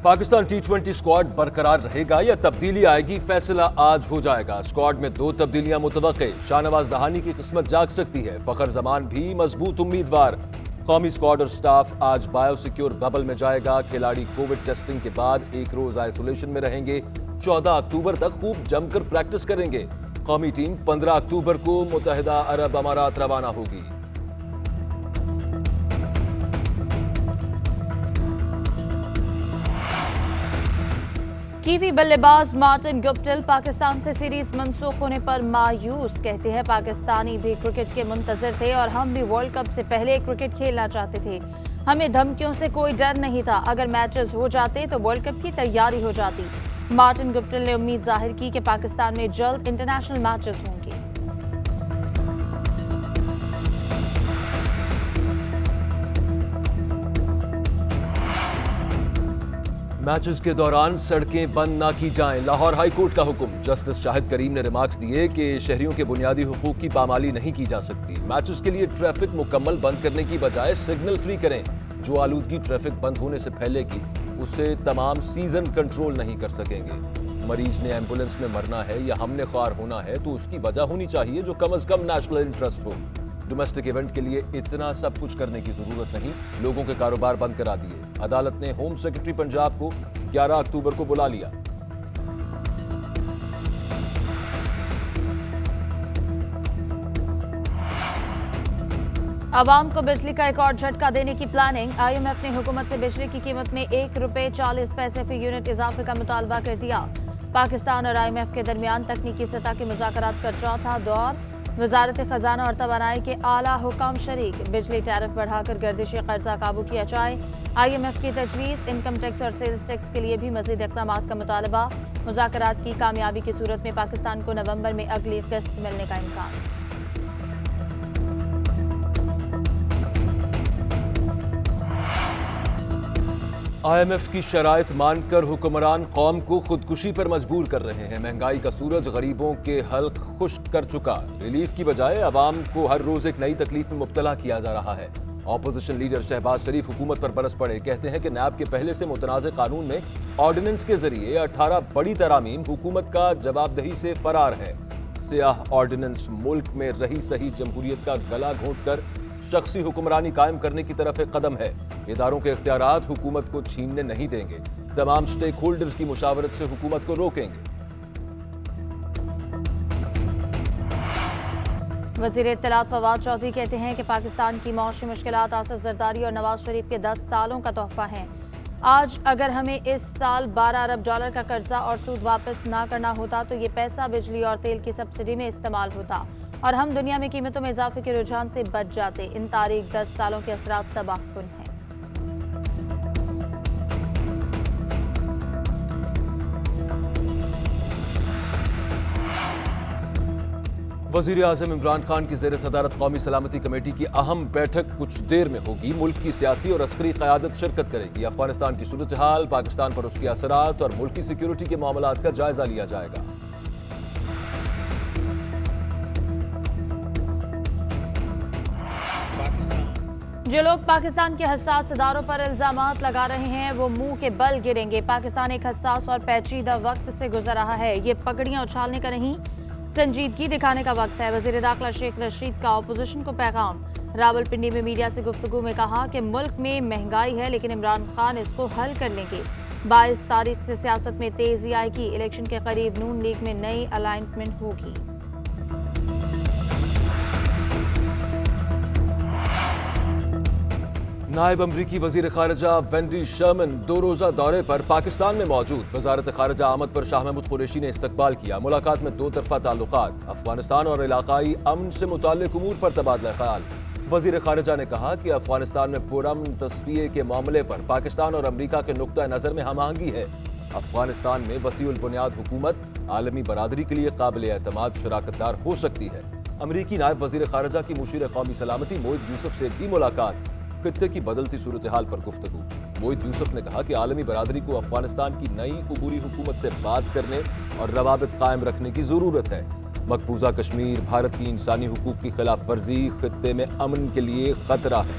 पाकिस्तान टी20 squad बरकरार रहेगा या तब्दीली आएगी, फैसला आज हो जाएगा। स्क्वाड में 2 तब्दीलियां मुतवक्के। शाहनवाज दहानी की किस्मत जाग सकती है, फखर जमान भी मजबूत उम्मीदवार। कौमी स्क्वाड और स्टाफ आज बायोसिक्योर बबल में जाएगा। खिलाड़ी कोविड टेस्टिंग के बाद 1 रोज आइसोलेशन में रहेंगे। 14 अक्टूबर तक खूब जमकर प्रैक्टिस करेंगे। कौमी टीम 15 अक्टूबर को मुत्तहिदा अरब अमारात रवाना होगी। कीवी बल्लेबाज मार्टिन गुप्टिल पाकिस्तान से सीरीज मंसूख होने पर मायूस। कहते हैं पाकिस्तानी भी क्रिकेट के मुंतजर थे और हम भी वर्ल्ड कप से पहले क्रिकेट खेलना चाहते थे। हमें धमकियों से कोई डर नहीं था। अगर मैचेस हो जाते तो वर्ल्ड कप की तैयारी हो जाती। मार्टिन गुप्टिल ने उम्मीद जाहिर की कि पाकिस्तान में जल्द इंटरनेशनल मैचेस होंगे। मैचेस के दौरान सड़कें बंद ना की जाएं, लाहौर हाई कोर्ट का हुक्म। जस्टिस शाहिद करीम ने रिमार्क्स दिए कि शहरियों के बुनियादी हुकूक की पामाली नहीं की जा सकती। मैचेस के लिए ट्रैफिक मुकम्मल बंद करने की बजाय सिग्नल फ्री करें। जो आलूदगी ट्रैफिक बंद होने से फैलेगी उसे तमाम सीजन कंट्रोल नहीं कर सकेंगे। मरीज ने एम्बुलेंस में मरना है या हमने ख्वार होना है तो उसकी वजह होनी चाहिए जो कम अज कम नेशनल इंटरेस्ट हो। डोमेस्टिक इवेंट के लिए इतना सब कुछ करने की जरूरत नहीं। लोगों के कारोबार बंद करा दिए। अदालत ने होम सेक्रेटरी पंजाब को 11 अक्टूबर को बुला लिया। अवाम को बिजली का एक और झटका देने की प्लानिंग। IMF ने हुकूमत से बिजली की कीमत में ₹1.40 फी यूनिट इजाफे का मुतालबा कर दिया। पाकिस्तान और IMF के दरमियान तकनीकी सतह के मुज़ाकरात का चौथा दौर। वजारत खजाना और तवानाई के आला हुकाम शरीक। बिजली टैरिफ बढ़ाकर गर्दिशी कर्जा काबू किया जाए। IMF की तजवीज़। इनकम टैक्स और सेल्स टैक्स के लिए भी मजीद इक़दामात का मुतालबा। मुज़ाकरात की कामयाबी की सूरत में पाकिस्तान को नवंबर में अगली किस्त मिलने का इम्कान। IMF की शराइत मानकर हुक्मरान कौम को खुदकुशी पर मजबूर कर रहे हैं। महंगाई का सूरज गरीबों के हल्क खुश्क कर चुका। रिलीफ की बजाय अवाम को हर रोज एक नई तकलीफ में मुब्तला किया जा रहा है। ऑपोजिशन लीडर शहबाज शरीफ हुकूमत पर बरस पड़े। कहते हैं कि नैब के पहले से मुतनाज़ कानून में ऑर्डिनेंस के जरिए 18 बड़ी तरामीम हुकूमत का जवाबदही से फरार है। सियाह ऑर्डिनेंस मुल्क में रही सही जमहूरियत का गला घोंट कर शख्सी हुक्मरानी कायम करने की तरफ एक कदम है। इदारों के इख्तियारात हुकूमत को छीनने नहीं देंगे। तमाम स्टेक होल्डर्स की मुशावरत से हुकूमत को रोकेंगे। वज़ीर इत्तलात फवाद चौधरी कहते हैं कि पाकिस्तान की मौशी मुश्किलात आसिफ जरदारी और नवाज शरीफ के 10 सालों का तोहफा हैं। आज अगर हमें इस साल $12 अरब का कर्जा और सूद वापस ना करना होता तो ये पैसा बिजली और तेल की सब्सिडी में इस्तेमाल होता और हम दुनिया में कीमतों में इजाफे के रुझान से बच जाते। इन तारीख 10 सालों के असरात तबाहकुन हैं। वज़ीर आज़म इमरान खान की ज़ेर सदारत कौमी सलामती कमेटी की अहम बैठक कुछ देर में होगी। मुल्क की सियासी और अस्करी क़यादत शिरकत करेगी। अफगानिस्तान की सूरत हाल, पाकिस्तान पर उसके असरात और मुल्की सिक्योरिटी के मामलात का जायजा लिया जाएगा। जो लोग पाकिस्तान के हसास इदारों पर इल्जामात लगा रहे हैं वो मुंह के बल गिरेंगे। पाकिस्तान एक हसास और पेचीदा वक्त से गुजर रहा है। ये पगड़ियां उछालने का नहीं, संजीदगी दिखाने का वक्त है। वज़ीर दाखिला शेख रशीद का ऑपोजिशन को पैगाम। रावलपिंडी में मीडिया से गुफ्तगू में कहा कि मुल्क में महंगाई है लेकिन इमरान खान इसको हल कर लेंगे। 22 तारीख से सियासत में तेजी आएगी। इलेक्शन के करीब नून लीग में नई अलाइनमेंट होगी। नायब अमरीकी वजीर खारजा वेंडी शर्मन 2 रोजा दौरे पर पाकिस्तान में मौजूद। वजारत खारजा आमद पर शाह महमूद कुरैशी ने इस्तकबाल किया। मुलाकात में 2 तरफा ताल्लुकात, अफगानिस्तान और इलाकाई अमन से मुताल्लिक उमूर पर तबादला ख्याल। वजीर खारजा ने कहा कि अफगानिस्तान में पुरअमन तस्फिये के मामले पर पाकिस्तान और अमरीका के नुक्ता नजर में हम आहंगी है। अफगानिस्तान में वसीउल बुनियाद हुकूमत आलमी बरादरी के लिए काबिल एतमाद शराकतदार हो सकती है। अमरीकी नायब वजीर खारजा की मुशीर कौमी सलामती मोहित यूसुफ से भी मुलाकात। खित्ते की बदलती सूरत हाल पर गुफ्तगू। मोहित यूसुफ ने कहा कि आलमी बरादरी को अफगानिस्तान की नई उबूरी हुकूमत से बात करने और रवाबित कायम रखने की जरूरत है। मकबूजा कश्मीर भारत की इंसानी हुकूक की खिलाफ वर्जी खित्ते में अमन के लिए खतरा है।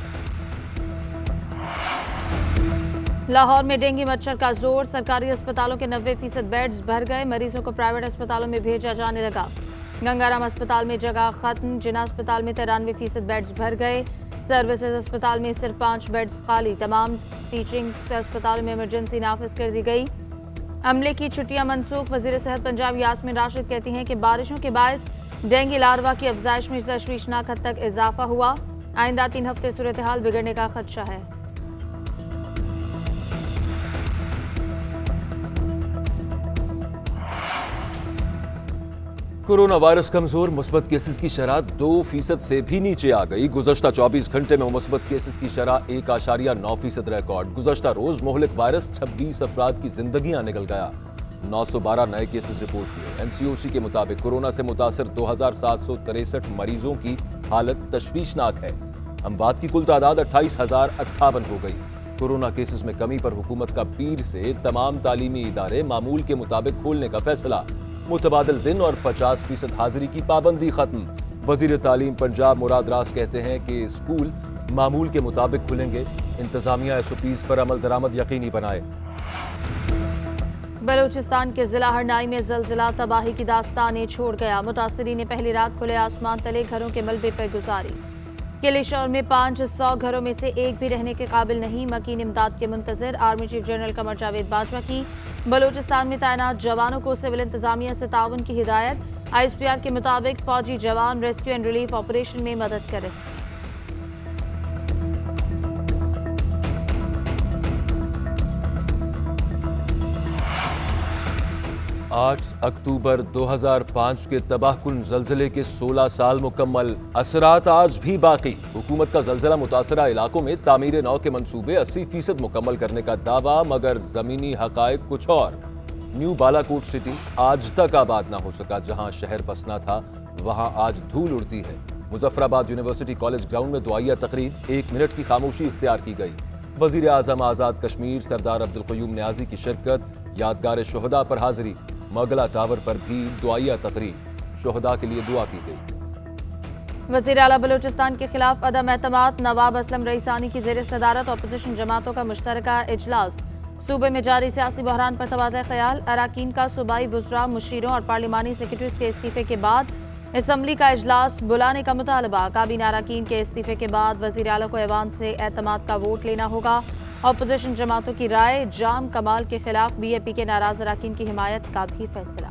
लाहौर में डेंगू मच्छर का जोर, सरकारी अस्पतालों के 90% बेड्स भर गए, मरीजों को प्राइवेट अस्पतालों में भेजा जाने लगा। गंगाराम अस्पताल में जगह खत्म, जिना अस्पताल में 93% बेड्स भर गए, सर्विसेज अस्पताल में सिर्फ 5 बेड्स खाली, तमाम टीचिंग अस्पतालों में इमरजेंसी नाफिज कर दी गई। अमले की छुट्टियां मनसूख, वजीर सेहत पंजाब यास्मीन राशिद कहती हैं कि बारिशों के बायस डेंगू लार्वा की अफजाइश में तशवीशनाक हद तक इजाफा हुआ, आइंदा 3 हफ्ते सूरत हाल बिगड़ने का खदशा है। कोरोना वायरस कमजोर, मुस्बत केसेस की शरह 2% से भी नीचे आ गई। गुज़श्ता 24 घंटे में मुस्बत केसेस की शरह 1.9% रिकॉर्ड। गुज़श्ता रोज मोहलिक वायरस 26 अफराद की जिंदगियां निकल गया। 912 नए केसेस रिपोर्ट किए। एनसीओसी के मुताबिक कोरोना से मुतासर 2763 मरीजों की हालत तशवीशनाक है। अमवात की कुल तादाद 28,058 हो गई। कोरोना केसेस में कमी पर हुकूमत का पीर से तमाम तालीमी इदारे मामूल के मुताबिक खोलने का फैसला। मुतबादल दिन और 50% हाजिरी की पाबंदी खत्म। वजीर तालीम पंजाब मुराद रास कहते हैं कि स्कूल मामूल के मुताबिक खुलेंगे। इंतजामिया एसओपीज पर अमल दरामद यकीनी बनाए। बलूचिस्तान के जिला हरनाई में जलजिला तबाही की दास्तानें छोड़ गया। मुतासरीन ने पहली रात खुले आसमान तले घरों के मलबे पर गुजारी। किलीशौर में 500 घरों में से एक भी रहने के काबिल नहीं, मकीन इमदाद के Muntazir. Army chief general Qamar Javed Bajwa की बलूचिस्तान में तैनात जवानों को सिविल इंतजामिया से ताउन की हिदायत। आईएसपीआर के मुताबिक फौजी जवान रेस्क्यू एंड रिलीफ ऑपरेशन में मदद करें। 8 अक्टूबर 2005 के तबाहकुन जल्जले के 16 साल मुकम्मल, असरात आज भी बाकी। हुकूमत का जल्जला मुतासरा इलाकों में तामीर नौ के मंसूबे 80% मुकम्मल करने का दावा, मगर जमीनी हकायक कुछ और। न्यू बालाकोट सिटी आज तक आबाद ना हो सका। जहां शहर बसना था वहां आज धूल उड़ती है। मुजफ्फराबाद यूनिवर्सिटी कॉलेज ग्राउंड में दुआया तकरीब, 1 मिनट की खामोशी इख्तियार की गई। वजीर आजम आजाद कश्मीर सरदार अब्दुल क़य्यूम नियाज़ी की शिरकत, यादगार शोहदा पर हाजिरी। मगला टावर पर भी दुआया तकरीब, शोहदा के लिए दुआ की गई। वज़ीर आला बलूचिस्तान के खिलाफ अदम एतमाद, नवाब असलम रईसानी की ज़ेर सदारत अपोजिशन जमातों का मुश्तरका इजलास। सूबे में जारी सियासी बहरान पर तबादला ख्याल। अराकीन का सूबाई वुज़रा, मुशीरों और पार्लिमानी सेक्रेटरीज के इस्तीफे के बाद असम्बली का इजलास बुलाने का मुतालबा। काबीना अराकीन के इस्तीफे के बाद वज़ीर आला को ऐवान से एतमाद का वोट लेना होगा। अपोजिशन जमातों की राय, जाम कमाल के खिलाफ बीएपी के नाराज अराकीन की हिमायत का भी फैसला।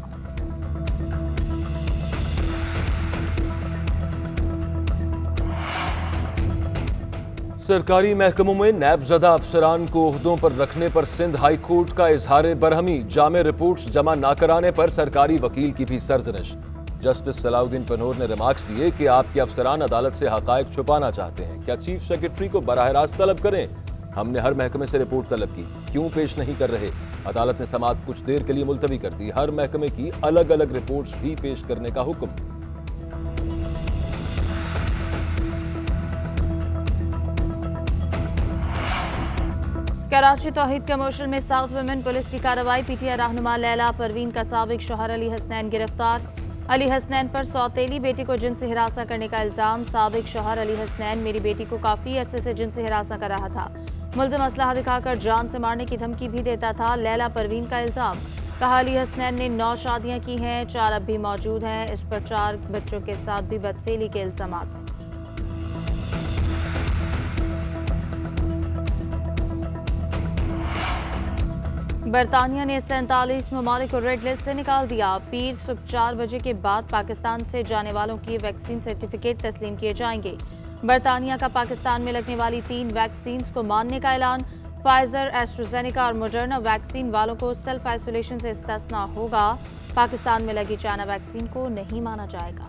सरकारी महकमों में नैबज़दा अफसरान को ओहदों पर रखने पर सिंध हाई कोर्ट का इजहार बरहमी। जामे रिपोर्ट्स जमा न कराने पर सरकारी वकील की भी सरजनिश। जस्टिस सलाउद्दीन पनोर ने रिमार्क्स दिए कि आपके अफसरान अदालत से हकायक छुपाना चाहते हैं। क्या चीफ सेक्रेटरी को बराह रास्त तलब करें? हमने हर महकमे से रिपोर्ट तलब की, क्यों पेश नहीं कर रहे? अदालत ने समाअत कुछ देर के लिए मुलतवी कर दी। हर महकमे की अलग अलग रिपोर्ट्स भी पेश करने का हुक्म। कराची तौहीद कमर्शियल में साउथ वुमेन पुलिस की कार्रवाई। पीटीआई रहनुमा लैला परवीन का साबिक शौहर अली हसनैन गिरफ्तार। अली हसनैन पर सौतेली बेटी को जिनसी हिरासा करने का इल्जाम। साबिक शौहर अली हसनैन मेरी बेटी को काफी अरसे से जिनसी हिरासा कर रहा था। मुल्ज़िम असलहा दिखाकर जान से मारने की धमकी भी देता था। लैला परवीन का इल्जाम। कहा अली हसनैन ने 9 शादियां की हैं, 4 अब भी मौजूद हैं। इस पर 4 बच्चों के साथ भी बदफेली के इल्जाम हैं। बरतानिया ने 47 ममालिक को रेड लिस्ट से निकाल दिया। पीर सुबह 4 बजे के बाद पाकिस्तान से जाने वालों की वैक्सीन सर्टिफिकेट तस्लीम किए जाएंगे। बरतानिया का पाकिस्तान में लगने वाली 3 वैक्सीन को मानने का ऐलान। फाइजर, एस्ट्राजेनेका और मॉडर्ना वैक्सीन वालों को सेल्फ आइसोलेशन से इस्तिस्ना होगा। पाकिस्तान में लगी चाइना वैक्सीन को नहीं माना जाएगा।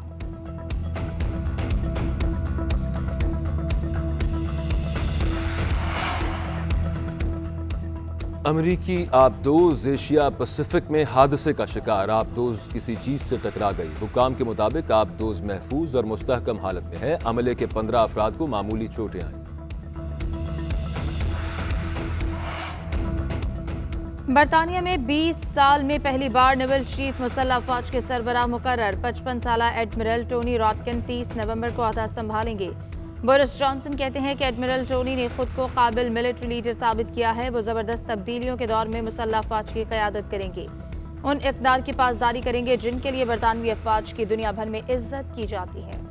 अमरीकी आबदोज एशिया पैसिफिक में हादसे का शिकार। आबदोज किसी चीज से टकरा गई। हुकाम के मुताबिक आबदोज महफूज और मुस्तहकम हालत में है। अमले के 15 अफराद को मामूली चोटें आई। बरतानिया में 20 साल में पहली बार नेवल चीफ मुसल्लह अफवाज के सरबराह मुकर्रर। 55 साला एडमिरल टोनी रॉटकिन 30 नवंबर को अहदा संभालेंगे। बोरिस जॉनसन कहते हैं कि एडमिरल टोनी ने खुद को काबिल मिलिट्री लीडर साबित किया है। वो जबरदस्त तब्दीलियों के दौर में मुसल्लह अफवाज की क़यादत करेंगे, उन इक़दार की पासदारी करेंगे जिनके लिए बरतानवी अफवाज की दुनिया भर में इज्जत की जाती है।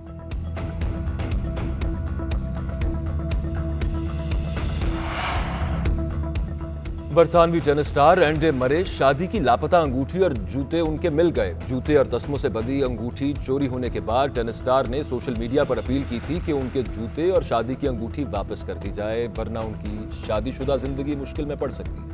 बरतानवी टेनिस स्टार एंडे मरे शादी की लापता अंगूठी और जूते उनके मिल गए। जूते और तस्मों से बंधी अंगूठी चोरी होने के बाद टेनिस स्टार ने सोशल मीडिया पर अपील की थी कि उनके जूते और शादी की अंगूठी वापस कर दी जाए, वरना उनकी शादीशुदा जिंदगी मुश्किल में पड़ सकती है।